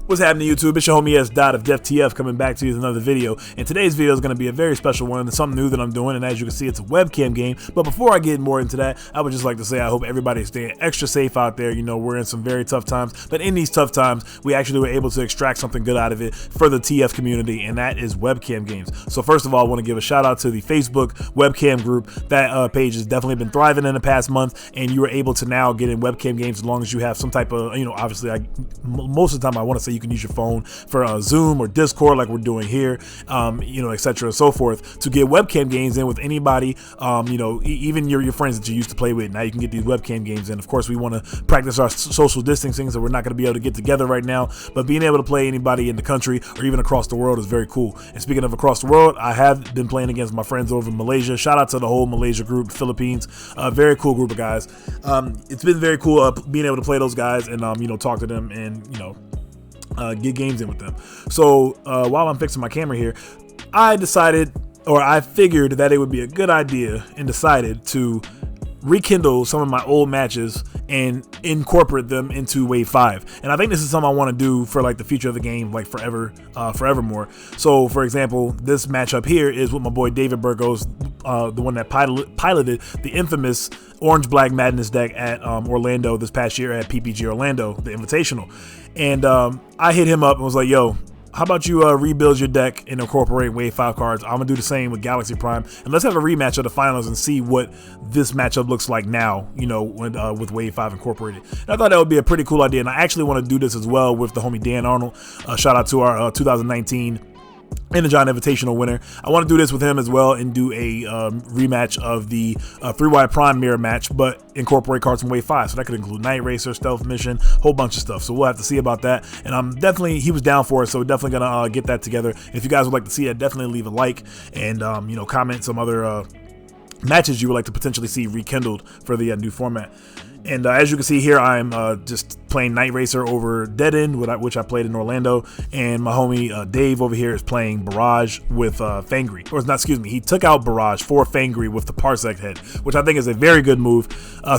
What's happening, YouTube? It's your homie S. Dot of DefTF coming back to you with another video. And today's video is going to be a very special one. It's something new that I'm doing, and as you can see, it's a webcam game. But before I get more into that, I would just like to say I hope everybody's staying extra safe out there. You know, we're in some very tough times, but in these tough times, we actually were able to extract something good out of it for the TF community, and that is webcam games. So first of all, I want to give a shout out to the Facebook webcam group. That page has definitely been thriving in the past month, and you are able to now get in webcam games as long as you have some type of, obviously, most of the time I want to say you can use your phone for Zoom or Discord like we're doing here, etc. and so forth, to get webcam games in with anybody, even your friends that you used to play with. Now you can get these webcam games in. Of course, we want to practice our social distancing, so we're not going to be able to get together right now, but being able to play anybody in the country or even across the world is very cool. And speaking of across the world, I have been playing against my friends over in Malaysia. Shout out to the whole Malaysia group, Philippines. Very cool group of guys. It's been very cool being able to play those guys and talk to them and get games in with them. So while I'm fixing my camera here, I figured that it would be a good idea and decided to rekindle some of my old matches and incorporate them into Wave 5. And I think this is something I want to do for like the future of the game, like forevermore. So for example, this matchup here is with my boy David Burgos, the one that piloted the infamous Orange Black Madness deck at Orlando this past year at PPG Orlando, the Invitational. And I hit him up and was like, yo, how about you rebuild your deck and incorporate Wave 5 cards? I'm going to do the same with Galaxy Prime. And let's have a rematch of the finals and see what this matchup looks like now, with Wave 5 incorporated. And I thought that would be a pretty cool idea. And I actually want to do this as well with the homie Dan Arnold. Shout out to our 2019 Energon Invitational winner. I want to do this with him as well and do a rematch of the 3Y Prime mirror match, but incorporate cards from Wave 5. So that could include Night Racer, Stealth Mission, whole bunch of stuff. So we'll have to see about that. And he was down for it, so we're definitely gonna get that together. And if you guys would like to see it, definitely leave a like and comment some other matches you would like to potentially see rekindled for the new format. And as you can see here, I'm just playing Night Racer over Dead End, which I played in Orlando. And my homie Dave over here is playing Barrage with Fangry. Or not, excuse me, he took out Barrage for Fangry with the Parsec head, which I think is a very good move.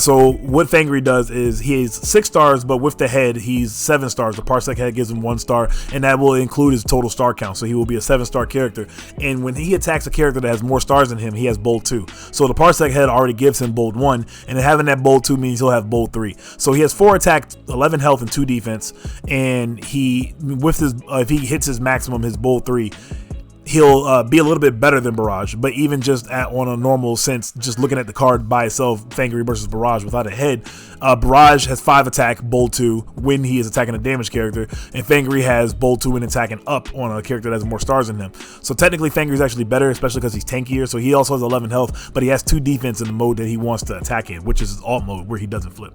So what Fangry does is he's 6 stars, but with the head, he's 7 stars. The Parsec head gives him 1 star, and that will include his total star count. So he will be a 7-star character. And when he attacks a character that has more stars than him, he has Bold 2. So the Parsec head already gives him Bold 1, and having that Bold 2 means he'll have Bold 3. So he has 4 attack, 11 health, and 2 defense. And if he hits his maximum, his Bold 3, he'll be a little bit better than Barrage. But even just on a normal sense, just looking at the card by itself, Fangry versus Barrage without a head, Barrage has 5 attack, Bold 2 when he is attacking a damaged character, and Fangry has Bold 2 when attacking up on a character that has more stars than him. So technically Fangry is actually better, especially because he's tankier. So he also has 11 health, but he has 2 defense in the mode that he wants to attack in, which is his alt mode where he doesn't flip.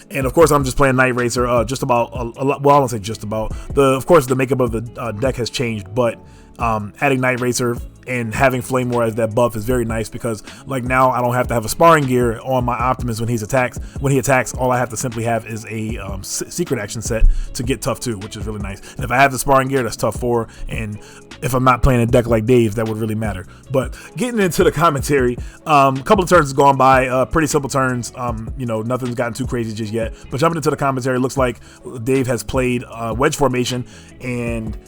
And of course, I'm just playing Night Racer. Just about a lot. Well, I don't say just about. Of course, the makeup of the deck has changed, but adding Night Racer and having Flame War as that buff is very nice, because like now I don't have to have a sparring gear on my Optimus when he attacks. All I have to simply have is a secret action set to get tough 2, which is really nice. And if I have the sparring gear, that's tough 4. And if I'm not playing a deck like Dave's, that would really matter. But getting into the commentary, a couple of turns has gone by, pretty simple turns. Nothing's gotten too crazy just yet. But jumping into the commentary, looks like Dave has played wedge formation, and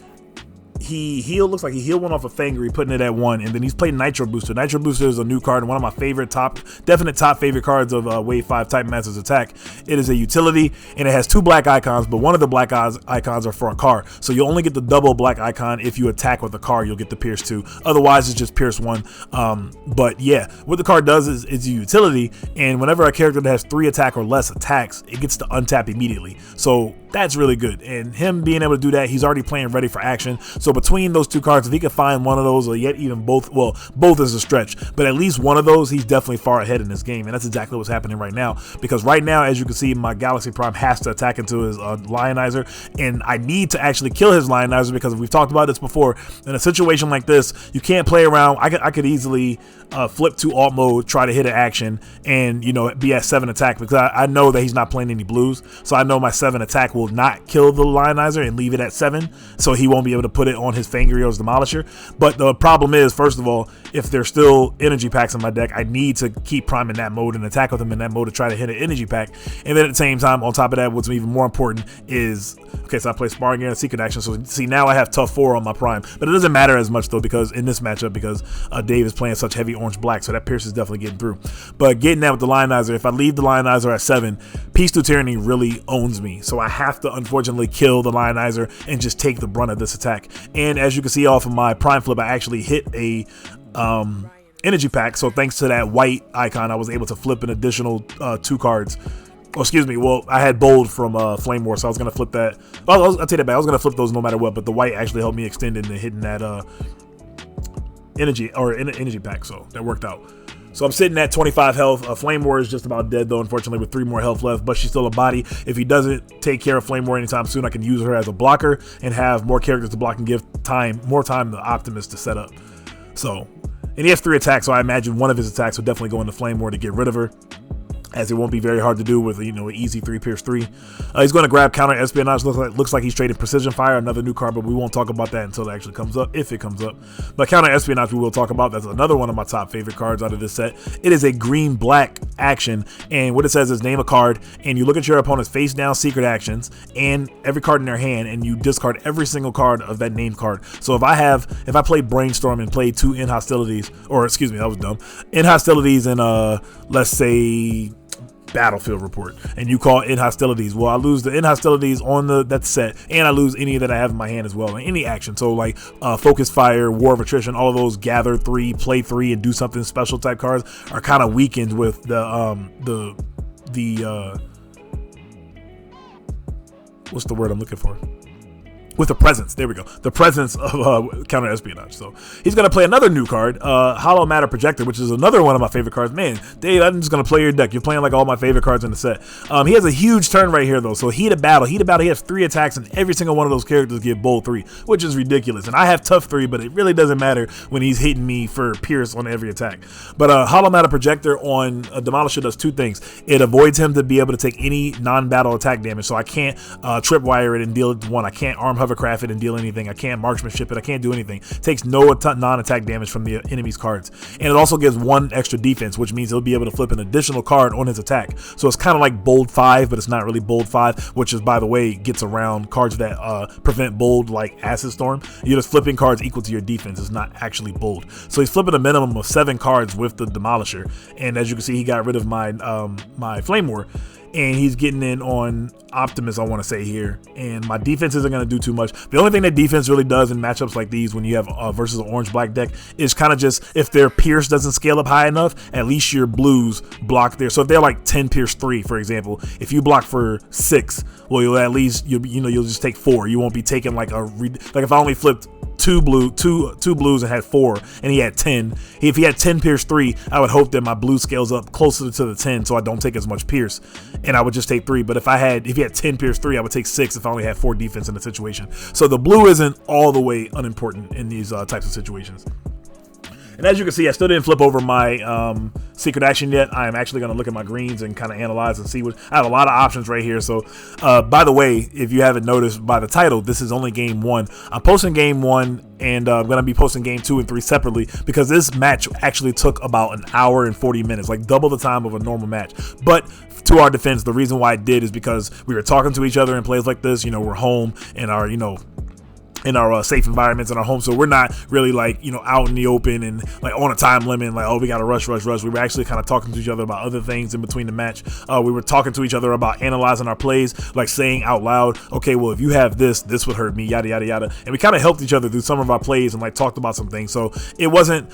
he looks like he healed one off of Fangry, putting it at 1, and then he's played Nitro Booster. Nitro Booster is a new card and one of my favorite top favorite cards of Wave 5 Titan Masters Attack. It is a utility, and it has 2 black icons, but one of the black icons are for a car. So you only get the double black icon if you attack with a car. You'll get the Pierce 2. Otherwise, it's just Pierce 1. But yeah, what the card does is it's a utility, and whenever a character that has 3 attack or less attacks, it gets to untap immediately. So that's really good. And him being able to do that, he's already playing ready for action. So between those 2 cards, if he can find one of those, or yet even both, well, both is a stretch, but at least one of those, he's definitely far ahead in this game. And that's exactly what's happening right now, because right now, as you can see, my Galaxy Prime has to attack into his Lionizer, and I need to actually kill his Lionizer, because we've talked about this before. In a situation like this, you can't play around. I could easily flip to alt mode, try to hit an action, and be at 7 attack, because I know that he's not playing any blues, so I know my 7 attack will not kill the Lionizer and leave it at 7, so he won't be able to put it on his Fangirio's Demolisher. But the problem is, first of all, if there's still energy packs in my deck, I need to keep priming that mode and attack with him in that mode to try to hit an energy pack. And then at the same time, on top of that, what's even more important is, okay, so I play Sparring Gear and Secret Action, so see, now I have tough 4 on my prime. But it doesn't matter as much, though, because in this matchup, because Dave is playing such heavy orange-black, so that Pierce is definitely getting through. But getting that with the Lionizer, if I leave the Lionizer at 7, Peace Through Tyranny really owns me. So I have to, unfortunately, kill the Lionizer and just take the brunt of this attack. And as you can see off of my prime flip, I actually hit a energy pack. So thanks to that white icon, I was able to flip an additional 2 cards. Oh, excuse me. Well, I had bold from Flame War, so I was going to flip that. I'll take that back. I was going to flip those no matter what, but the white actually helped me extend into hitting that energy pack, so that worked out. So I'm sitting at 25 health. Flame War is just about dead, though, unfortunately, with 3 more health left, but she's still a body. If he doesn't take care of Flame War anytime soon, I can use her as a blocker and have more characters to block and give more time to Optimus to set up. So, and he has 3 attacks, so I imagine one of his attacks will definitely go into Flame War to get rid of her, as it won't be very hard to do with, an easy 3 Pierce 3. He's going to grab Counter Espionage. Looks like he's trading Precision Fire, another new card, but we won't talk about that until it actually comes up, if it comes up. But Counter Espionage we will talk about. That's another one of my top favorite cards out of this set. It is a green-black action, and what it says is name a card, and you look at your opponent's face-down secret actions and every card in their hand, and you discard every single card of that named card. So if I play Brainstorm and play 2 In Hostilities, or excuse me, that was dumb, In Hostilities and let's say Battlefield Report, and you call In Hostilities, well, I lose the In Hostilities on that set, and I lose any that I have in my hand as well, like any action. So like Focus Fire, War of Attrition, all of those gather 3, play 3, and do something special type cards are kind of weakened with the what's the word I'm looking for? With the presence, there we go. The presence of Counter Espionage. So he's going to play another new card, Hollow Matter Projector, which is another one of my favorite cards. Man, Dave, I'm just going to play your deck. You're playing like all my favorite cards in the set. He has a huge turn right here, though. So Heat of Battle. He has 3 attacks, and every single one of those characters give bold 3, which is ridiculous. And I have tough 3, but it really doesn't matter when he's hitting me for Pierce on every attack. But Hollow Matter Projector on Demolisher does 2 things. It avoids him to be able to take any non-battle attack damage. So I can't tripwire it and deal it 1. I can't arm hovercraft it and deal anything. I can't marksmanship it. I can't do anything. It takes no non-attack damage from the enemy's cards. And it also gives 1 extra defense, which means he'll be able to flip an additional card on his attack. So it's kind of like bold 5, but it's not really bold 5, which is, by the way, gets around cards that prevent bold, like Acid Storm. You're just flipping cards equal to your defense. It's not actually bold. So he's flipping a minimum of 7 cards with the Demolisher. And as you can see, he got rid of my my Flame War. And he's getting in on Optimus, I want to say here. And my defense isn't going to do too much. The only thing that defense really does in matchups like these, when you have versus an orange-black deck, is kind of just, if their Pierce doesn't scale up high enough, at least your blues block there. So if they're like 10 Pierce 3, for example, if you block for 6, well, you'll at least, you'll just take 4. You won't be taking like if I only flipped two blues and had 4, and he had 10. If he had 10 Pierce 3, I would hope that my blue scales up closer to the 10, so I don't take as much Pierce, and I would just take 3. But if he had 10 Pierce 3, I would take 6 if I only had 4 defense in the situation. So the blue isn't all the way unimportant in these types of situations. And as you can see, I still didn't flip over my secret action yet. I am actually going to look at my greens and kind of analyze and see what. I have a lot of options right here. So, by the way, if you haven't noticed by the title, this is only game 1. I'm posting game 1, and I'm going to be posting game 2 and 3 separately, because this match actually took about an hour and 40 minutes, like double the time of a normal match. But to our defense, the reason why I did is because we were talking to each other in plays like this. We're home and our, in our safe environments in our home, so we're not really like out in the open and like on a time limit, like, oh, we gotta rush. We were actually kind of talking to each other about other things in between the match. We were talking to each other about analyzing our plays, like saying out loud, okay, well, if you have this would hurt me, yada yada yada, and we kind of helped each other through some of our plays and like talked about some things. So it wasn't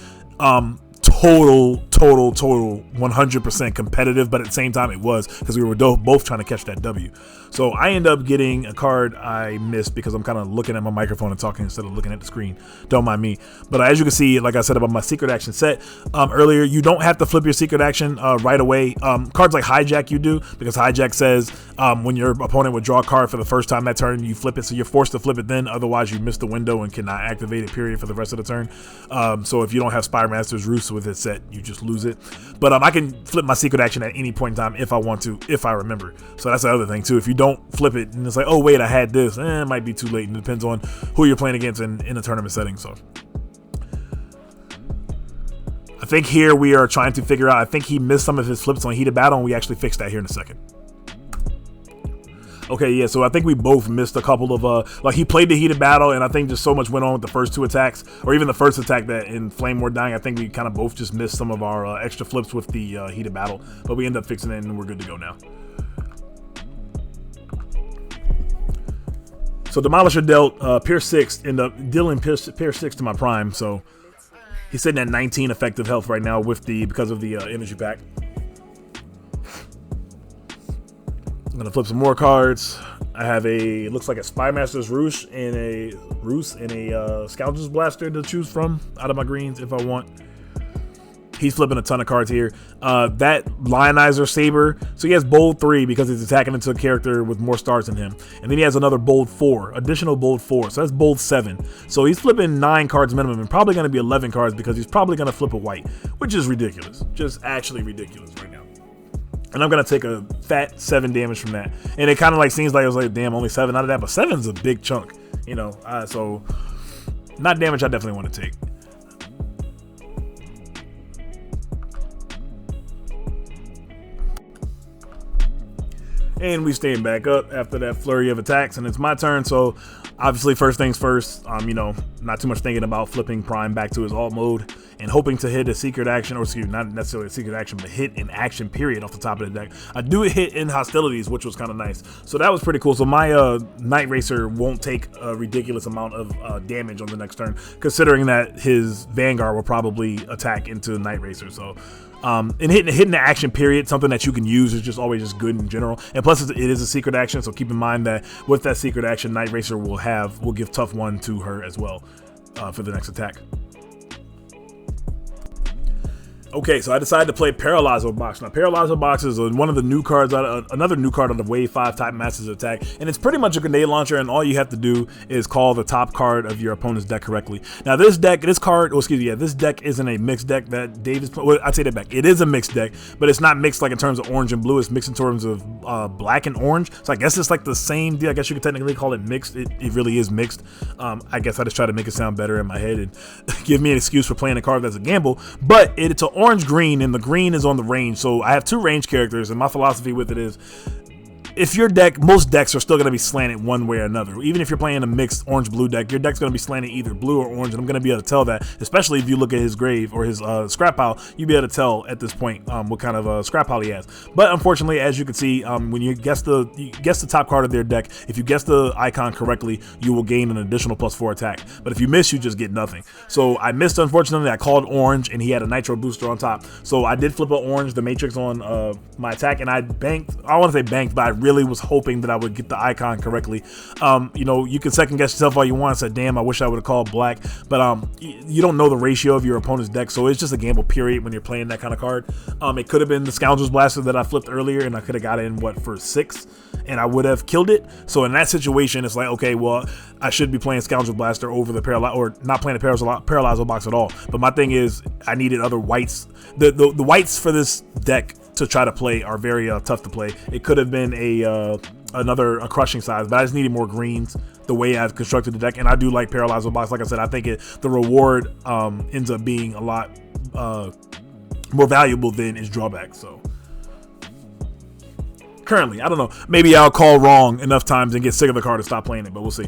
total 100% competitive, but at the same time it was, because we were both trying to catch that W. So I end up getting a card I missed because I'm kind of looking at my microphone and talking instead of looking at the screen. Don't mind me. But as you can see, like I said about my secret action set earlier, you don't have to flip your secret action right away. Cards like Hijack you do, because Hijack says when your opponent would draw a card for the first time that turn, you flip it, so you're forced to flip it then, otherwise you miss the window and cannot activate it, period, for the rest of the turn. So if you don't have Spire Master's Roost with his set, you just lose it. But I can flip my secret action at any point in time if I want to, if I remember. So that's the other thing too. If you don't flip it and it's like, oh wait, I had this, it might be too late. And it depends on who you're playing against in a tournament setting. So I think here we are trying to figure out, I think he missed some of his flips on heated battle, and we actually fixed that here in a second. Okay, yeah, so I think we both missed a couple of, like he played the heated battle, and I think just so much went on with the first two attacks, or even the first attack that in Flame Ward dying, I think we kind of both just missed some of our extra flips with the heated battle, but we end up fixing it, and we're good to go now. So Demolisher dealt Pierce 6, end up dealing Pierce 6 to my Prime, so he's sitting at 19 effective health right now because of the energy pack. I'm gonna flip some more cards. I have looks like a Spymaster's Roost and a Scoundrel's Blaster to choose from out of my greens if I want. He's flipping a ton of cards here. That Lionizer Saber, so he has bold 3 because he's attacking into a character with more stars than him. And then he has another bold 4, additional bold 4, so that's bold 7. So he's flipping 9 cards minimum, and probably gonna be 11 cards because he's probably gonna flip a white, which is ridiculous. Just actually ridiculous right now. And I'm going to take a fat 7 damage from that. And it kind of like seems like it was like, damn, only 7 out of that. But 7's a big chunk, you know. So not damage I definitely want to take. And we staying back up after that flurry of attacks. And it's my turn. So obviously first things first, you know, not too much thinking about flipping Prime back to his alt mode and hoping to hit a secret action, or excuse me, not necessarily a secret action, but hit an action period off the top of the deck. I do hit in hostilities, which was kind of nice. So that was pretty cool. So my Night Racer won't take a ridiculous amount of damage on the next turn, considering that his Vanguard will probably attack into Night Racer. So and hitting the action period, something that you can use, is just always just good in general. And plus it is a secret action, so keep in mind that with that secret action, Night Racer will give tough 1 to her as well for the next attack. Okay, so I decided to play Paralyzo Box. Now, Paralyzo Box is one of the new cards, another new card on the Wave 5 type Masters Attack, and it's pretty much a grenade launcher, and all you have to do is call the top card of your opponent's deck correctly. Now, this deck isn't a mixed deck that Dave is playing. Well, I take that back. It is a mixed deck, but it's not mixed like in terms of orange and blue. It's mixed in terms of black and orange. So I guess it's like the same deal. I guess you could technically call it mixed. It really is mixed. I guess I just try to make it sound better in my head and give me an excuse for playing a card that's a gamble, but it's an orange green, and the green is on the range. So I have 2 range characters, and my philosophy with it is, if your deck, most decks are still going to be slanted one way or another. Even if you're playing a mixed orange-blue deck, your deck's going to be slanted either blue or orange, and I'm going to be able to tell that, especially if you look at his grave or his scrap pile, you'll be able to tell at this point what kind of scrap pile he has. But unfortunately, as you can see, when you guess the top card of their deck, if you guess the icon correctly, you will gain an additional +4 attack. But if you miss, you just get nothing. So I missed, unfortunately. I called orange, and he had a nitro booster on top. So I did flip an orange, the matrix on my attack, and I banked. I want to say banked, but I really was hoping that I would get the icon correctly. You know, you can second guess yourself all you want and say, damn, I wish I would have called black, but you don't know the ratio of your opponent's deck, so it's just a gamble period when you're playing that kind of card. It could have been the Scoundrel's Blaster that I flipped earlier, and I could have got in for 6, and I would have killed it. So in that situation, it's like, okay, well, I should be playing Scoundrel's Blaster over the or not playing the Paralyzo Box at all. But my thing is, I needed other whites. The whites for this deck to try to play are very tough to play. It could have been another crushing size, but I just needed more greens the way I've constructed the deck, and I do like Paralyzo Box. Like I said, I think the reward ends up being a lot more valuable than its drawback. So currently, I don't know, maybe I'll call wrong enough times and get sick of the card and stop playing it, but we'll see.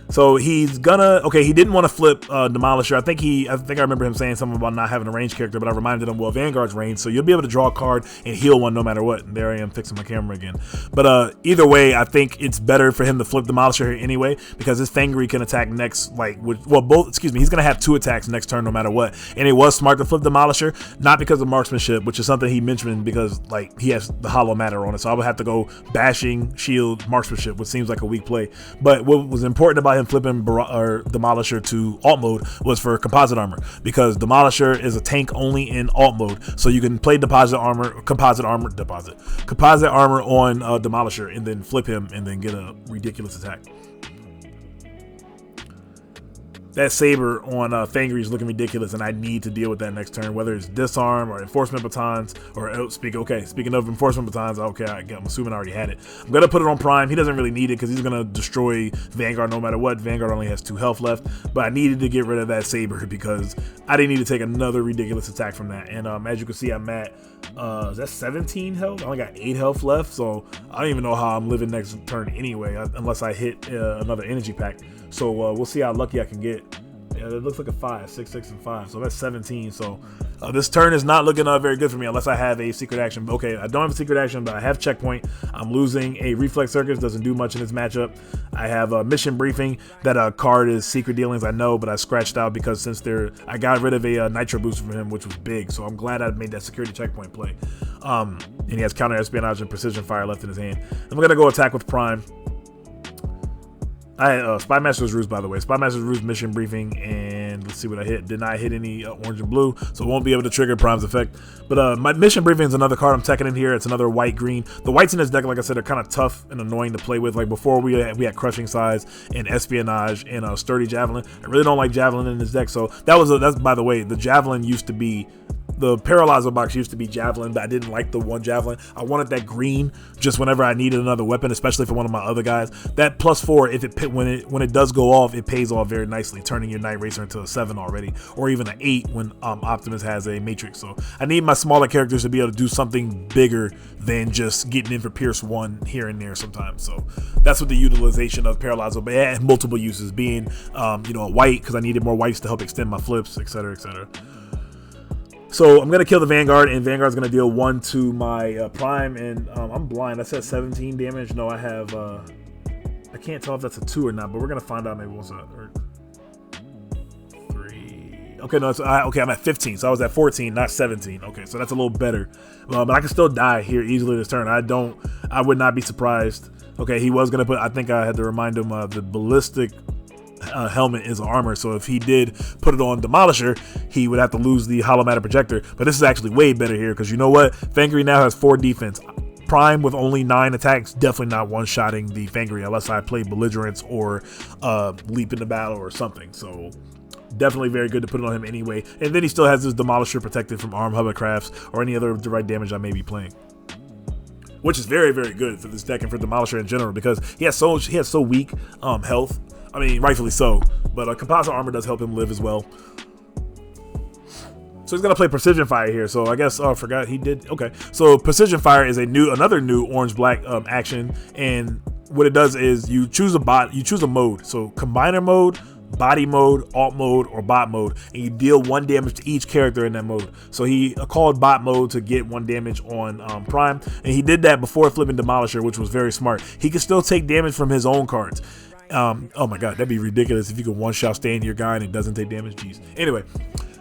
So he's gonna, okay, he didn't want to flip Demolisher. I think I remember him saying something about not having a range character, but I reminded him, well, Vanguard's range, so you'll be able to draw a card and heal one no matter what. And there I am fixing my camera again. But either way, I think it's better for him to flip Demolisher here anyway, because his Fangry can attack next, he's gonna have 2 attacks next turn no matter what. And it was smart to flip Demolisher, not because of marksmanship, which is something he mentioned, because like he has the hollow matter on it. So I would have to go bashing, shield, marksmanship, which seems like a weak play. But what was important about him flipping Demolisher to alt mode was for composite armor, because Demolisher is a tank only in alt mode, so you can play composite armor on Demolisher and then flip him and then get a ridiculous attack. that Saber on Fangry is looking ridiculous, and I need to deal with that next turn, whether it's Disarm or Enforcement Batons, or speaking of Enforcement Batons, I'm assuming I already had it. I'm going to put it on Prime. He doesn't really need it because he's going to destroy Vanguard no matter what. Vanguard only has 2 health left, but I needed to get rid of that Saber because I didn't need to take another ridiculous attack from that. And as you can see, I'm at, is that 17 health? I only got 8 health left, so I don't even know how I'm living next turn anyway, unless I hit another energy pack. So we'll see how lucky I can get. Yeah, it looks like a 5, 6, 6, and 5. So that's 17. So this turn is not looking very good for me unless I have a secret action. Okay, I don't have a secret action, but I have checkpoint. I'm losing a reflex circus. Doesn't do much in this matchup. I have a mission briefing. That card is secret dealings, I know, but I scratched out because since I got rid of a nitro booster from him, which was big. So I'm glad I made that security checkpoint play. And he has counter espionage and precision fire left in his hand. I'm gonna go attack with Prime. I had Spy Master's Ruse, by the way. Spy Master's Ruse mission briefing, and let's see what I hit. Did not hit any orange and blue, so it won't be able to trigger Prime's effect. But my mission briefing is another card I'm teching in here. It's another white-green. The whites in this deck, like I said, are kind of tough and annoying to play with. Like before, we had Crushing Size and Espionage and Sturdy Javelin. I really don't like Javelin in this deck, so that's by the way, the Javelin used to be. The Paralyzer box used to be Javelin, but I didn't like the one Javelin. I wanted that green just whenever I needed another weapon, especially for one of my other guys. That +4, when it does go off, it pays off very nicely, turning your Night Racer into a 7 already, or even an 8 when Optimus has a Matrix. So I need my smaller characters to be able to do something bigger than just getting in for Pierce 1 here and there sometimes. So that's what the utilization of Paralyzer, but it had multiple uses, being a white because I needed more whites to help extend my flips, etc., etc. So I'm going to kill the Vanguard, and Vanguard's going to deal 1 to my Prime, and I'm blind. I said 17 damage. No, I have, I can't tell if that's a 2 or not, but we're going to find out maybe what's that, or 3. Okay, no, okay, I'm at 15, so I was at 14, not 17. Okay, so that's a little better. But I can still die here easily this turn. I would not be surprised. Okay, he was going to put, I think I had to remind him the ballistic helmet is armor, so if he did put it on Demolisher, he would have to lose the hollow matter projector. But this is actually way better here because you know what? Fangry now has 4 defense. Prime with only 9 attacks, definitely not one-shotting the Fangry unless I play Belligerence or Leap into Battle or something. So definitely very good to put it on him anyway. And then he still has his Demolisher protected from arm hovercrafts or any other direct damage I may be playing, which is very, very good for this deck and for Demolisher in general because he has so weak health. I mean, rightfully so, but composite armor does help him live as well. So he's gonna play Precision Fire here. So I guess, I forgot he did. Okay, so Precision Fire is another new orange-black action, and what it does is you choose a mode. So Combiner mode, Body mode, Alt mode, or Bot mode, and you deal 1 damage to each character in that mode. So he called Bot mode to get 1 damage on Prime, and he did that before flipping Demolisher, which was very smart. He can still take damage from his own cards. Oh my god, that'd be ridiculous if you could one-shot stand your guy and it doesn't take damage. Jeez. Anyway,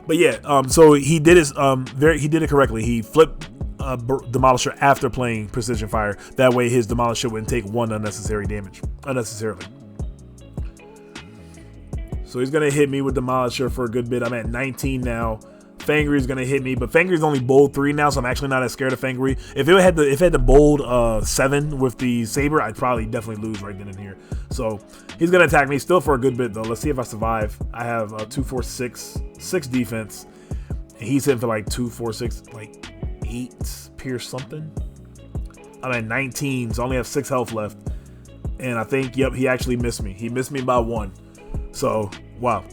but yeah, so he did he did it correctly. He flipped Demolisher after playing Precision Fire. That way his Demolisher wouldn't take 1 unnecessary damage unnecessarily. So he's gonna hit me with Demolisher for a good bit. I'm at 19 now. Fangry is gonna hit me, but Fangry's only bold 3 now, so I'm actually not as scared of Fangry. If it had the bold 7 with the Saber, I'd probably definitely lose right then and here. So he's gonna attack me still for a good bit though. Let's see if I survive. I have 2, 4, 6 defense, and he's hitting for like 2, 4, 6, like 8 pierce something. I'm at 19, so I only have 6 health left, and I think he actually missed me. He missed me by 1. So wow.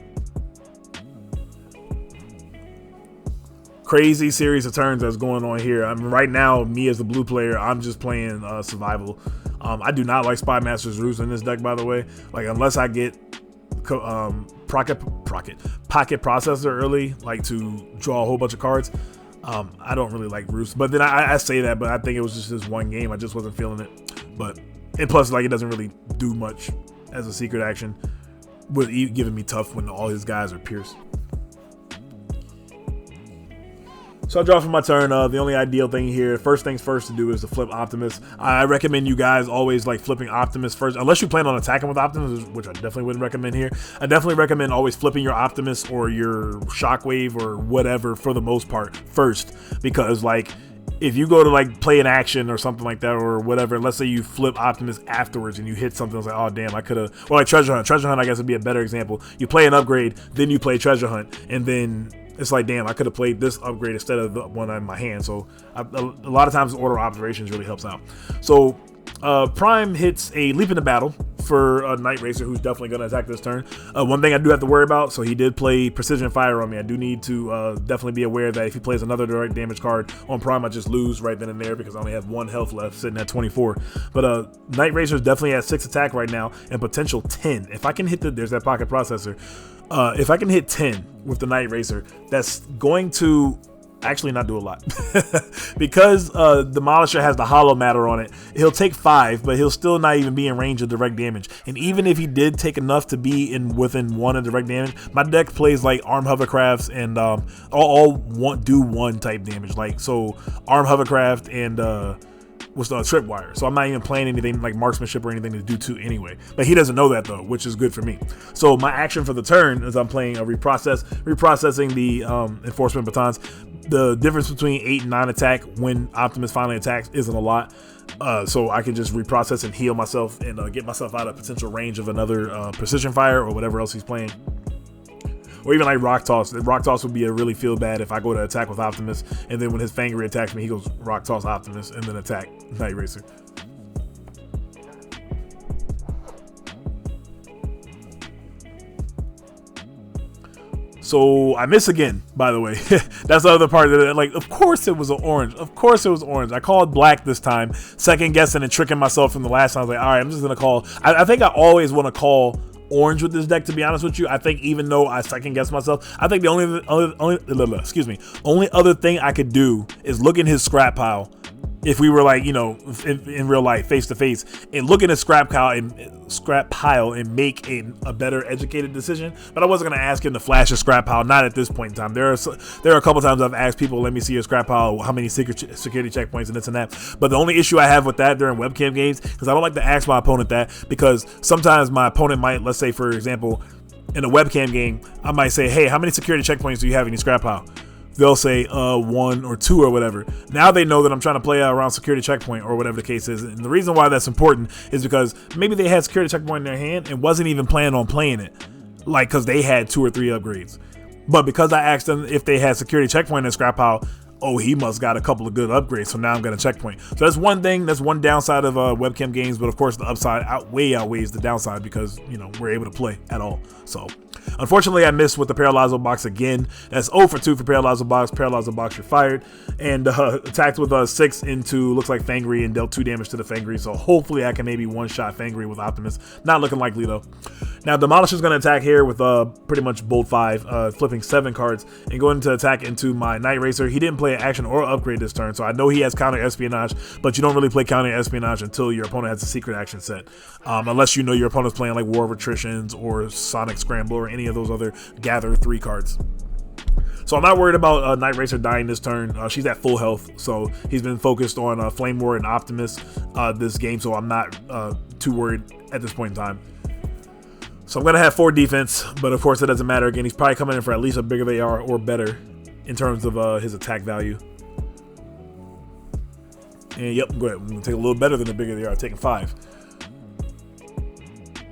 Crazy series of turns that's going on here. I mean, right now, me as the blue player, I'm just playing survival. I do not like Spy Master's Ruse in this deck, by the way. Like, unless I get Pocket Processor early, like to draw a whole bunch of cards, I don't really like Ruse. But then I say that, but I think it was just this one game. I just wasn't feeling it. And plus, like, it doesn't really do much as a secret action, with giving me tough when all his guys are pierced. So I draw for my turn. The only ideal thing here, first things first to do is to flip Optimus. I recommend you guys always like flipping Optimus first, unless you plan on attacking with Optimus, which I definitely wouldn't recommend here. I definitely recommend always flipping your Optimus or your Shockwave or whatever for the most part first, because like if you go to like play an action or something like that or whatever, let's say you flip Optimus afterwards and you hit something, it's like, oh damn, I could have, or like Treasure Hunt. Treasure Hunt, I guess, would be a better example. You play an upgrade, then you play Treasure Hunt, and then it's like, damn, I could have played this upgrade instead of the one in my hand. So a lot of times, order of observations really helps out. So Prime hits a leap into battle for Night Racer, who's definitely going to attack this turn. One thing I do have to worry about, so he did play Precision Fire on me. I do need to definitely be aware that if he plays another direct damage card on Prime, I just lose right then and there because I only have 1 health left, sitting at 24. But Night Racer is definitely at 6 attack right now and potential 10. If I can hit there's that pocket processor. If I can hit 10 with the Night Racer, that's going to actually not do a lot. Because Demolisher has the hollow matter on it, he'll take 5, but he'll still not even be in range of direct damage. And even if he did take enough to be within 1 of direct damage, my deck plays like arm hovercrafts and all do 1 type damage. Like, so arm hovercraft and was the tripwire, so I'm not even playing anything like marksmanship or anything to do 2 anyway. But he doesn't know that though, which is good for me. So my action for the turn is I'm playing a reprocessing the enforcement batons. The difference between 8 and 9 attack when Optimus finally attacks isn't a lot, so I can just reprocess and heal myself and get myself out of potential range of another precision fire or whatever else he's playing. Or even like Rock Toss. Rock Toss would be a really feel bad if I go to attack with Optimus, and then when his Fangry attacks me, he goes Rock Toss Optimus, and then attack Night Racer. So I miss again, by the way. That's the other part of it. Like, of course it was an orange. Of course it was orange. I called black this time, second guessing and tricking myself from the last time. I was like, all right, I'm just going to call. I think I always want to call orange with this deck, to be honest with you. I think even though I second guess myself, I think the only other thing I could do is look in his scrap pile. If we were like, you know, in real life, face to face, and look in his scrap pile and make a better educated decision. But I wasn't gonna ask him to flash a scrap pile, not at this point in time. There are a couple times I've asked people, let me see your scrap pile, how many security checkpoints and this and that. But the only issue I have with that during webcam games, because I don't like to ask my opponent that, because sometimes my opponent might, let's say for example, in a webcam game, I might say, hey, how many security checkpoints do you have in your scrap pile? They'll say 1 or 2 or whatever. Now they know that I'm trying to play around security checkpoint or whatever the case is. And the reason why that's important is because maybe they had security checkpoint in their hand and wasn't even planning on playing it, like because they had 2 or 3 upgrades. But because I asked them if they had security checkpoint in their scrap pile, oh, he must got a couple of good upgrades, so now I'm going to checkpoint. So that's one thing, that's one downside of webcam games, but of course the upside outweighs the downside because, you know, we're able to play at all. So unfortunately, I missed with the Paralyzo box again. That's 0 for 2 for Paralyzo box. Paralyzo box, you're fired. And attacked with 6 into, looks like Fangry, and dealt 2 damage to the Fangry. So hopefully I can maybe one-shot Fangry with Optimus. Not looking likely though. Now Demolisher's going to attack here with pretty much bold 5, flipping 7 cards and going to attack into my Night Racer. He didn't play an action or upgrade this turn, so I know he has counter espionage, but you don't really play counter espionage until your opponent has a secret action set, unless you know your opponent's playing like War of Attritions or Sonic Scramble or any of those other gather 3 cards. So I'm not worried about Night Racer dying this turn. She's at full health, so he's been focused on Flame War and Optimus this game, so I'm not too worried at this point in time. So I'm going to have 4 defense, but of course it doesn't matter. Again, he's probably coming in for at least a bigger AR or better in terms of his attack value. And yep, go ahead. I'm going to take a little better than a bigger AR, taking 5.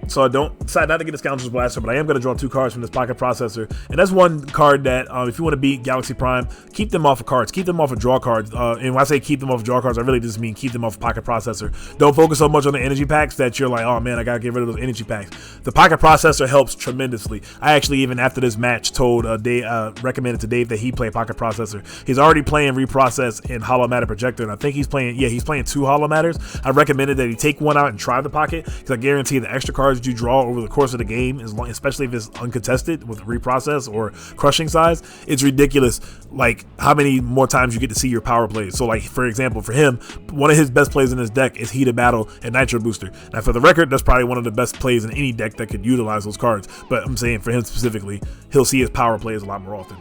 So I don't decide not to get a Scoundrel's Blaster, but I am going to draw 2 cards from this pocket processor. And that's one card that, if you want to beat Galaxy Prime, keep them off of cards. Keep them off of draw cards. And when I say keep them off of draw cards, I really just mean keep them off of pocket processor. Don't focus so much on the energy packs that you're like, oh man, I got to get rid of those energy packs. The pocket processor helps tremendously. I actually, even after this match, told recommended to Dave that he play pocket processor. He's already playing Reprocess and Hollow Matter Projector, and I think he's playing 2 Hollow Matters. I recommended that he take one out and try the pocket, because I guarantee the extra cards you draw over the course of the game, especially if it's uncontested with reprocess or crushing size, it's ridiculous like how many more times you get to see your power plays. So like for example, for him, one of his best plays in his deck is Heated Battle and Nitro Booster. Now for the record, that's probably one of the best plays in any deck that could utilize those cards, but I'm saying for him specifically, he'll see his power plays a lot more often.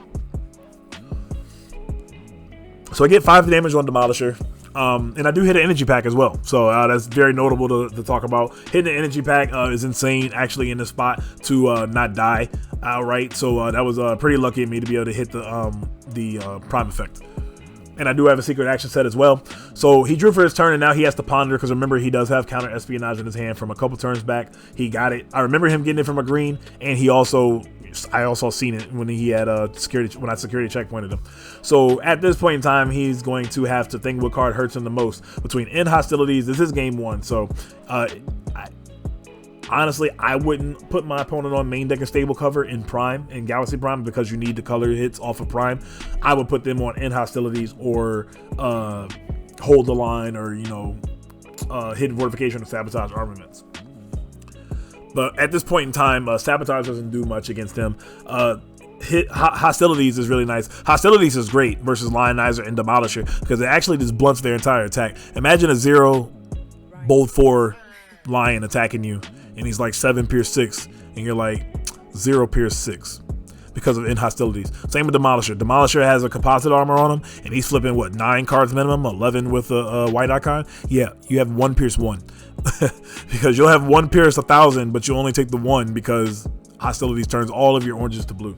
So I get 5 damage on Demolisher. And I do hit an energy pack as well, so that's very notable to talk about. Hitting an energy pack is insane, actually, in this spot to not die outright. So that was pretty lucky of me to be able to hit the prime effect. And I do have a secret action set as well. So he drew for his turn, and now he has to ponder, because remember, he does have counter espionage in his hand from a couple turns back. He got it. I remember him getting it from a green, and I also seen it when he had when I security checkpointed him. So at this point in time, he's going to have to think what card hurts him the most. Between End Hostilities, this is game 1. So honestly, I wouldn't put my opponent on main deck and stable cover in Prime, in Galaxy Prime, because you need the color hits off of Prime. I would put them on End Hostilities or Hold the Line, or, Hidden Fortification or Sabotage Armaments. But at this point in time, Sabotage doesn't do much against him. Hostilities is really nice. Hostilities is great versus Lionizer and Demolisher, because it actually just blunts their entire attack. Imagine a 0 Bold 4 Lion attacking you, and he's like 7 Pierce 6, and you're like 0 Pierce 6 because of End Hostilities. Same with Demolisher. Demolisher has a composite armor on him, and he's flipping, what, 9 cards minimum, 11 with a white icon? Yeah, you have 1 Pierce 1. Because you'll have 1 Pierce 1,000, but you only take the 1 because Hostilities turns all of your oranges to blue.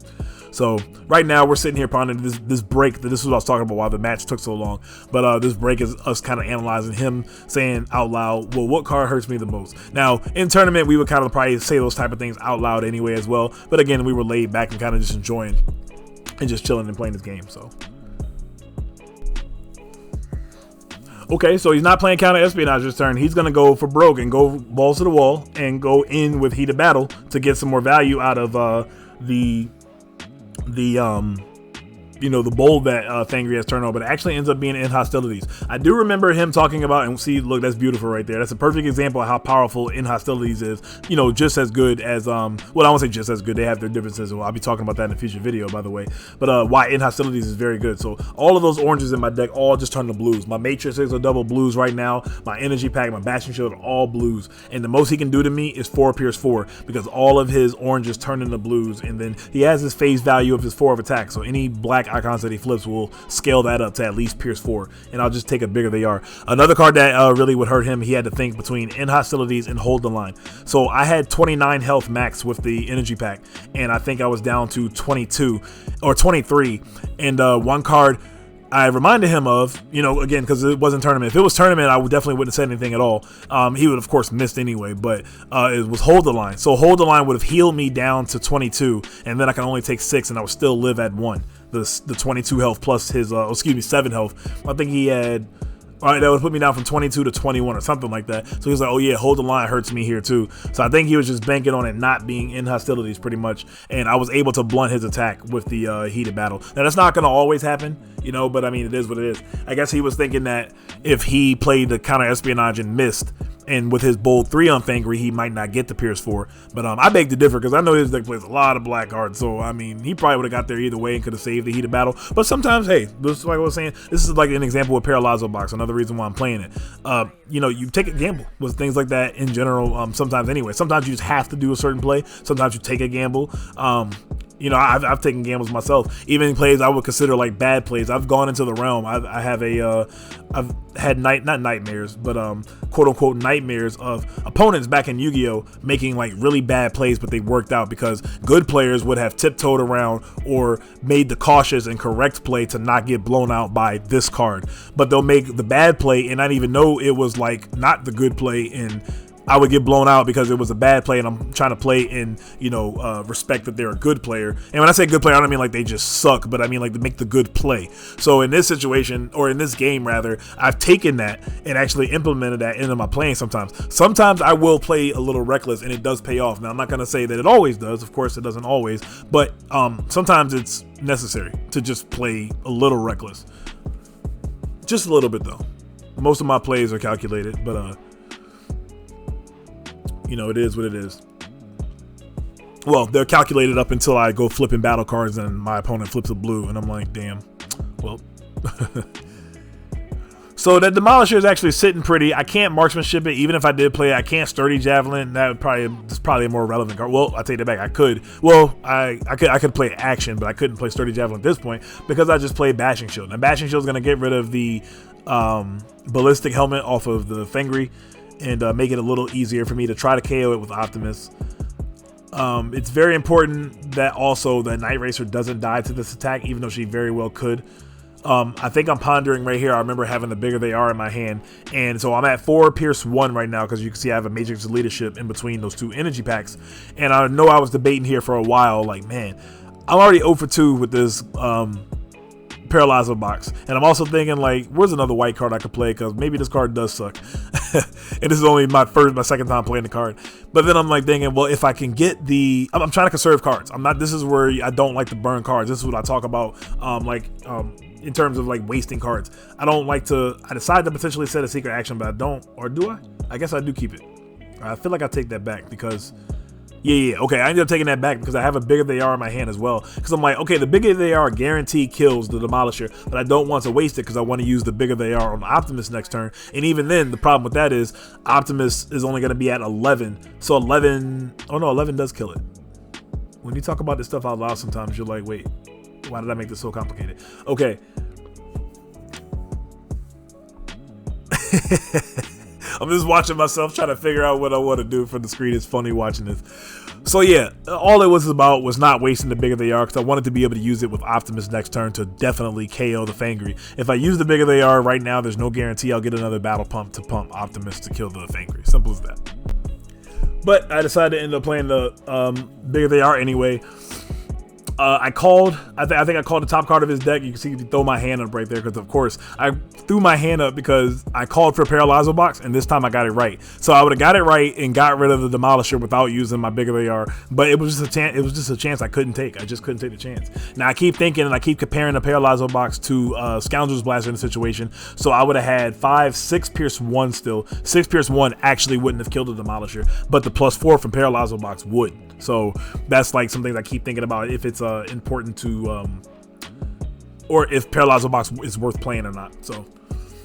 So right now we're sitting here pondering this break. This is what I was talking about, why the match took so long. But this break is us kind of analyzing him, saying out loud, well, what card hurts me the most? Now, in tournament, we would kind of probably say those type of things out loud anyway as well. But again, we were laid back and kind of just enjoying and just chilling and playing this game. So okay, so he's not playing counter espionage this turn. He's gonna go for broke and go balls to the wall and go in with Heated Battle to get some more value out of the bold that Fangry has turned on, but it actually ends up being in Hostilities. I do remember him talking about, and see, look, that's beautiful right there. That's a perfect example of how powerful in Hostilities is. Just as good as, well, I won't say just as good. They have their differences. Well, I'll be talking about that in a future video, by the way. But why in Hostilities is very good. So all of those oranges in my deck all just turn to blues. My Matrixes are double blues right now. My Energy Pack, my Bashing Shield are all blues. And the most he can do to me is 4 Pierce 4, because all of his oranges turn into blues. And then he has his phase value of his 4 of attack. So any black icons that he flips will scale that up to at least Pierce 4, and I'll just take it bigger they are. Another card that really would hurt him, he had to think between End Hostilities and Hold the Line. So I had 29 health max with the Energy Pack, and I think I was down to 22 or 23, and one card I reminded him of, again, because it wasn't tournament. If it was tournament, I definitely wouldn't have said anything at all. He would, of course, missed anyway, but it was Hold the Line. So Hold the Line would have healed me down to 22, and then I can only take 6, and I would still live at 1. The 22 health plus his, 7 health. I think he had, all right, that would put me down from 22 to 21 or something like that. So he was like, oh yeah, Hold the Line hurts me here too. So I think he was just banking on it not being in Hostilities pretty much. And I was able to blunt his attack with the Heated Battle. Now that's not going to always happen, but I mean, it is what it is. I guess he was thinking that if he played the counter espionage and missed, and with his bold 3 on Fangry, he might not get the Pierce 4. But I beg to differ, because I know his deck plays a lot of black cards. So, I mean, he probably would have got there either way and could have saved the Heated Battle. But sometimes, hey, this is like I was saying, this is like an example with Paralazo Box, another reason why I'm playing it. You take a gamble with things like that in general, sometimes anyway. Sometimes you just have to do a certain play. Sometimes you take a gamble. I've taken gambles myself, even in plays I would consider like bad plays. I've gone into the realm. I've had not nightmares, but quote unquote nightmares of opponents back in Yu-Gi-Oh making like really bad plays, but they worked out because good players would have tiptoed around or made the cautious and correct play to not get blown out by this card. But they'll make the bad play and not even know it was like not the good play, and I would get blown out because it was a bad play, and I'm trying to play in, respect that they're a good player. And when I say good player, I don't mean like they just suck, but I mean like to make the good play. So in this situation, or in this game rather, I've taken that and actually implemented that into my playing sometimes. Sometimes I will play a little reckless, and it does pay off. Now, I'm not going to say that it always does. Of course, it doesn't always. But sometimes it's necessary to just play a little reckless. Just a little bit, though. Most of my plays are calculated, but it is what it is. Well, they're calculated up until I go flipping battle cards and my opponent flips a blue, and I'm like, damn. Well, so that Demolisher is actually sitting pretty. I can't marksmanship it, even if I did play it. I can't Sturdy Javelin. That's probably a more relevant card. Well, I take that back. I could. Well, I could play action, but I couldn't play Sturdy Javelin at this point because I just played Bashing Shield. Now, Bashing Shield is going to get rid of the ballistic helmet off of the Fangry, and make it a little easier for me to try to KO it with Optimus. It's very important that also the Night Racer doesn't die to this attack, even though she very well could. I think I'm pondering right here. I remember having the bigger they are in my hand. And so I'm at 4 Pierce 1 right now because you can see I have a Matrix of Leadership in between those 2 energy packs. And I know I was debating here for a while, like, man, I'm already 0 for 2 with this Paralyzo box. And I'm also thinking, like, where's another white card I could play? Because maybe this card does suck. And this is only my second time playing the card. But then I'm like thinking, well, if I can get the, I'm trying to conserve cards. This is where I don't like to burn cards. This is what I talk about, in terms of like wasting cards. I decided to potentially set a secret action, but I don't, or do I? I guess I do keep it. I feel like I take that back because, okay, I ended up taking that back because I have a bigger they are in my hand as well. Because I'm like, okay, the bigger they are guaranteed kills the Demolisher, but I don't want to waste it because I want to use the bigger they are on Optimus next turn. And even then, the problem with that is Optimus is only going to be at 11. So 11, oh no, 11 does kill it. When you talk about this stuff out loud, sometimes you're like, wait, why did I make this so complicated? Okay. I'm just watching myself trying to figure out what I want to do for the screen. It's funny watching this. So yeah, all it was about was not wasting the bigger they are because I wanted to be able to use it with Optimus next turn to definitely KO the Fangry. If I use the bigger they are right now, there's no guarantee I'll get another battle pump to pump Optimus to kill the Fangry. Simple as that. But I decided to end up playing the bigger they are anyway. I think I called the top card of his deck. You can see if you throw my hand up right there because, of course, I threw my hand up because I called for Paralyzo box, and this time I got it right. So I would have got it right and got rid of the Demolisher without using my bigger they are. But it was just a chance. It was just a chance I couldn't take. I just couldn't take the chance. Now I keep thinking and I keep comparing the Paralyzo box to Scoundrel's Blaster in the situation. So I would have had 6 Pierce 1 still. 6 Pierce 1 actually wouldn't have killed the Demolisher, but the +4 from Paralyzo box would. So that's like something I keep thinking about if it's important to or if Paralyzo box is worth playing or not. So,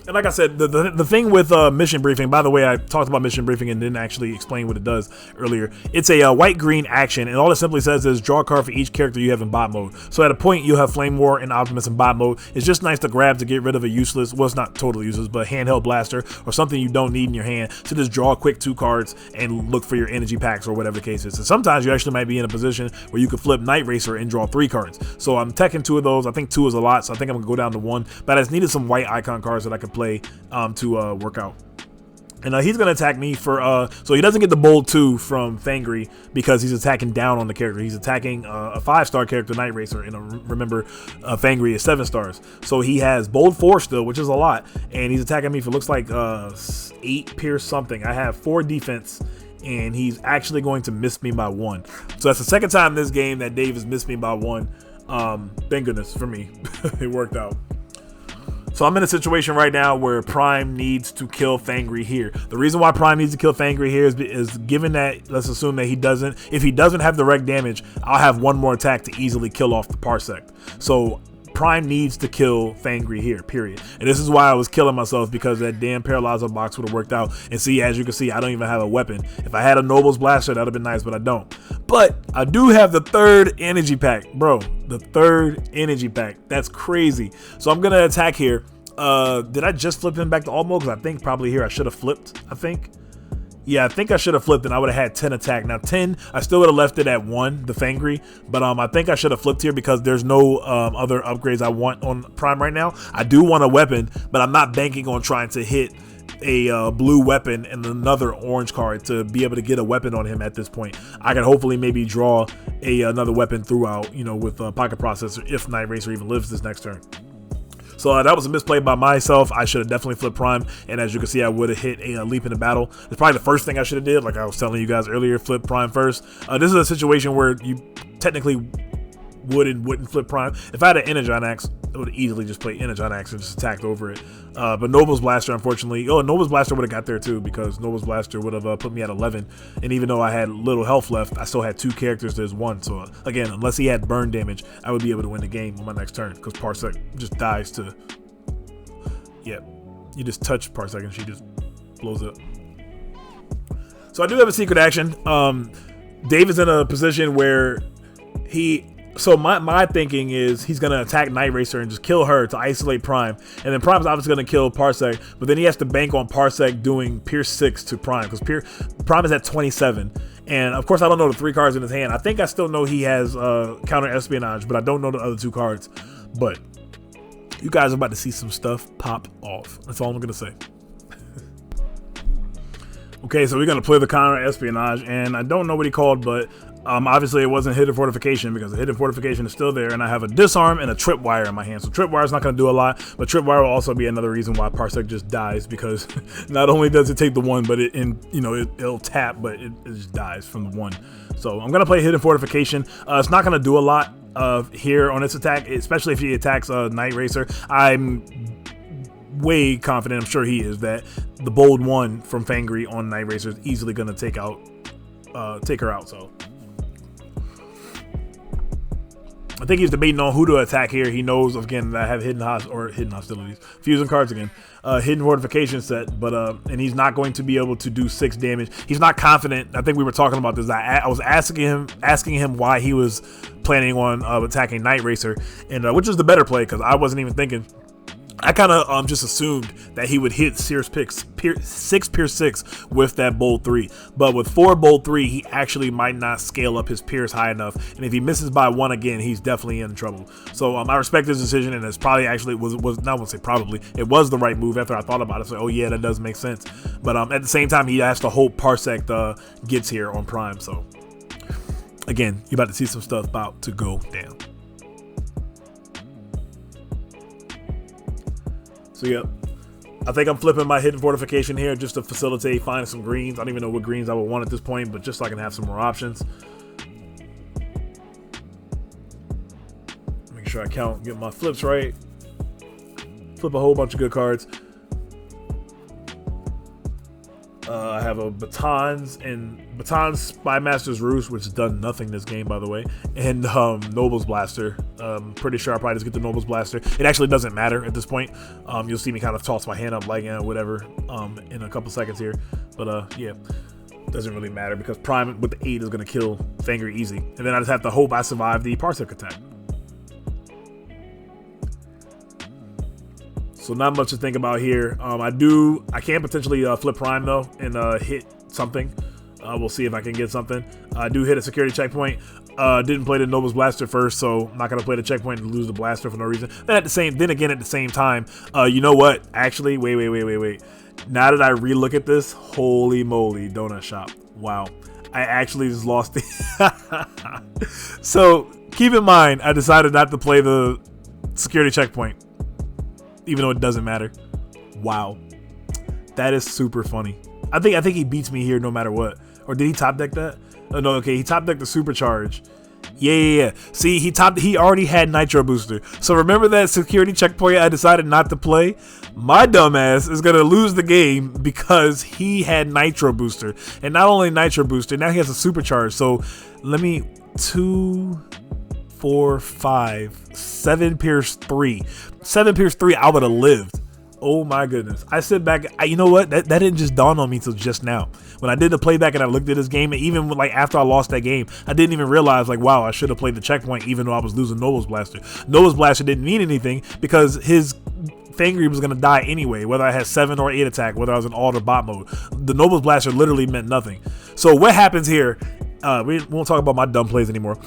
and like I said, the thing with mission briefing, by the way, I talked about mission briefing and didn't actually explain what it does earlier. It's a white-green action, and all it simply says is draw a card for each character you have in bot mode. So at a point, you have Flame War and Optimus in bot mode. It's just nice to grab to get rid of a useless, well, it's not totally useless, but handheld blaster or something you don't need in your hand. So just draw a quick 2 cards and look for your energy packs or whatever the case is. And sometimes you actually might be in a position where you could flip Night Racer and draw 3 cards. So I'm teching 2 of those. I think 2 is a lot, so I think I'm gonna go down to 1. But I just needed some white icon cards that I could play to work out. And he's going to attack me for, so he doesn't get the bold 2 from Fangry because he's attacking down on the character. He's attacking a 5-star character, Night Racer, and remember, Fangry is 7 stars. So he has bold 4 still, which is a lot, and he's attacking me for, looks like 8 Pierce something. I have 4 defense, and he's actually going to miss me by 1. So that's the second time this game that Dave has missed me by 1. Thank goodness for me. It worked out. So I'm in a situation right now where Prime needs to kill Fangry here. The reason why Prime needs to kill Fangry here is given that, let's assume that if he doesn't have direct damage, I'll have 1 more attack to easily kill off the Parsec. So Prime needs to kill Fangry here, period. And this is why I was killing myself, because that damn Paralyzo box would have worked out. And see, as you can see, I don't even have a weapon. If I had a Noble's Blaster, that would have been nice, but I don't. But I do have the 3rd energy pack, bro. The 3rd energy pack. That's crazy. So I'm going to attack here. Did I just flip him back to all mode? Because I think probably here I should have flipped, I think. Yeah, I think I should have flipped and I would have had 10 attack. Now 10, I still would have left it at 1, the Fangry, but I think I should have flipped here because there's no other upgrades I want on Prime right now. I do want a weapon, but I'm not banking on trying to hit a blue weapon and another orange card to be able to get a weapon on him at this point. I can hopefully maybe draw another weapon throughout, with Pocket Processor if Night Racer even lives this next turn. So that was a misplay by myself. I should have definitely flipped Prime, and as you can see, I would have hit a leap into battle. It's probably the first thing I should have did, like I was telling you guys earlier, flip Prime first. This is a situation where you technically would and wouldn't flip Prime. If I had an Energon Axe, I would have easily just played Energon Axe and just attacked over it. But Noble's Blaster, unfortunately, Noble's Blaster would have got there too, because Noble's Blaster would have put me at 11. And even though I had little health left, I still had 2 characters. There's 1. So again, unless he had burn damage, I would be able to win the game on my next turn, because Parsec just dies to, yeah, you just touch Parsec and she just blows up. So I do have a secret action. Dave is in a position where so my thinking is he's going to attack Night Racer and just kill her to isolate Prime. And then Prime's obviously going to kill Parsec, but then he has to bank on Parsec doing Pierce 6 to Prime, because Prime is at 27. And of course, I don't know the 3 cards in his hand. I think I still know he has counter espionage, but I don't know the other 2 cards. But You guys are about to see some stuff pop off. That's all I'm gonna say. Okay, so we're gonna play the counter espionage, and I don't know what he called, but obviously it wasn't hidden fortification because the hidden fortification is still there, and I have a disarm and a tripwire in my hand. So tripwire is not gonna do a lot, but tripwire will also be another reason why Parsec just dies, because not only does it take the one, but it'll tap, but it just dies from the one. So I'm gonna play hidden fortification. It's not gonna do a lot here on its attack, especially if he attacks Night Racer. I'm way confident, I'm sure he is, that the bold one from Fangry on Night Racer is easily gonna take her out. So I think he's debating on who to attack here. He knows, again, that I have hidden hostilities, fusion cards again, hidden fortification set, but and he's not going to be able to do 6 damage. He's not confident. I think we were talking about this. I was asking him why he was planning on attacking Night Racer, and which is the better play, because I wasn't even thinking. I kind of just assumed that he would hit Pierce 6 with that bold 3, but with 4 bold 3, he actually might not scale up his Pierce high enough, and if he misses by 1 again, he's definitely in trouble. So I respect his decision, and it's probably actually was not want to say probably, it was the right move after I thought about it. So oh yeah, that does make sense. But at the same time, he has to hope Parsec gets here on Prime. So again, you're about to see some stuff about to go down. So yeah, I think I'm flipping my hidden fortification here just to facilitate finding some greens. I don't even know what greens I would want at this point, but just so I can have some more options. Make sure I get my flips right. Flip a whole bunch of good cards. I have a Batons Spymaster's Roost, which has done nothing this game, by the way, and Noble's Blaster. Pretty sure I'll probably just get the Noble's Blaster. It actually doesn't matter at this point. You'll see me kind of toss my hand up like whatever in a couple seconds here, but yeah, doesn't really matter because Prime with the 8 is going to kill Fangry easy, and then I just have to hope I survive the Parsec attack. So not much to think about here. I can potentially flip Prime though and hit something. We'll see if I can get something. I do hit a security checkpoint. Didn't play the Noble's Blaster first, so I'm not gonna play the checkpoint and lose the blaster for no reason. Then at the same time, you know what? Actually, wait. Now that I relook at this, holy moly, donut shop. Wow. I actually just lost it. So keep in mind, I decided not to play the security checkpoint, even though it doesn't matter. Wow, that is super funny. I think he beats me here no matter what. Or did he top deck that? Oh no, okay, he top decked the supercharge. Yeah. See, he already had Nitro Booster. So remember that security checkpoint I decided not to play? My dumbass is gonna lose the game because he had Nitro Booster, and not only Nitro Booster, now he has a supercharge. So let me 2, 4, 5, 7 Pierce 3. 7 Pierce 3, I would have lived. Oh my goodness. I sit back, you know what? That didn't just dawn on me till just now. When I did the playback and I looked at this game, and even like after I lost that game, I didn't even realize like, wow, I should have played the checkpoint even though I was losing Noble's Blaster. Noble's Blaster didn't mean anything because his Fangry was going to die anyway, whether I had 7 or 8 attack, whether I was in alt or bot mode. The Noble's Blaster literally meant nothing. So what happens here, we won't talk about my dumb plays anymore.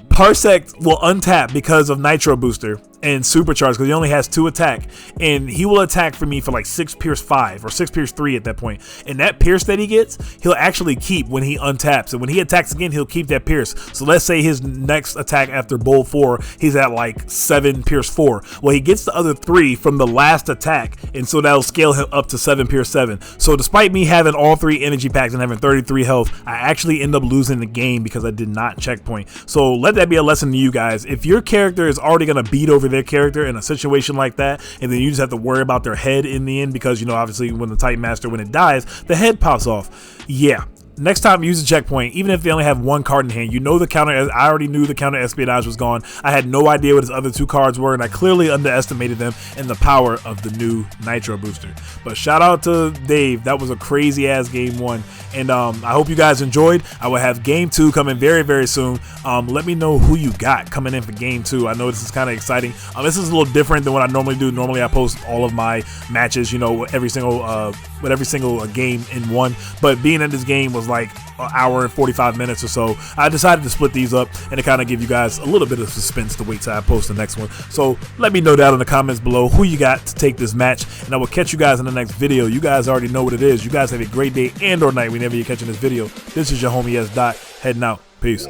Parsec will untap because of Nitro Booster and Supercharge because he only has 2 attack, and he will attack for me for like 6 Pierce 5 or 6 Pierce 3 at that point. And that Pierce that he gets, he'll actually keep when he untaps, and when he attacks again, he'll keep that Pierce. So let's say his next attack after Bowl 4, he's at like 7 Pierce 4. Well, he gets the other 3 from the last attack, and so that'll scale him up to 7 Pierce 7. So despite me having all 3 energy packs and having 33 health, I actually end up losing the game because I did not checkpoint. So let that be a lesson to you guys. If your character is already going to beat over their character in a situation like that, and then you just have to worry about their head in the end because, you know, obviously when the Titan Master, when it dies, the head pops off. Yeah. Next time, use a checkpoint, even if they only have 1 card in hand. You know the counter. I already knew the counter espionage was gone. I had no idea what his other 2 cards were, and I clearly underestimated them and the power of the new Nitro Booster. But shout out to Dave. That was a crazy ass game 1, and I hope you guys enjoyed. I will have game 2 coming very, very soon. Let me know who you got coming in for game 2. I know this is kind of exciting. This is a little different than what I normally do. Normally, I post all of my matches, you know, every single game in one. But being in this game was like an hour and 45 minutes or so. I decided to split these up and to kind of give you guys a little bit of suspense to wait till I post the next one. So let me know down in the comments below who you got to take this match, and I will catch you guys in the next video. You guys already know what it is. You guys have a great day and or night whenever you're catching this video. This is your homie S. Dot, heading out. Peace.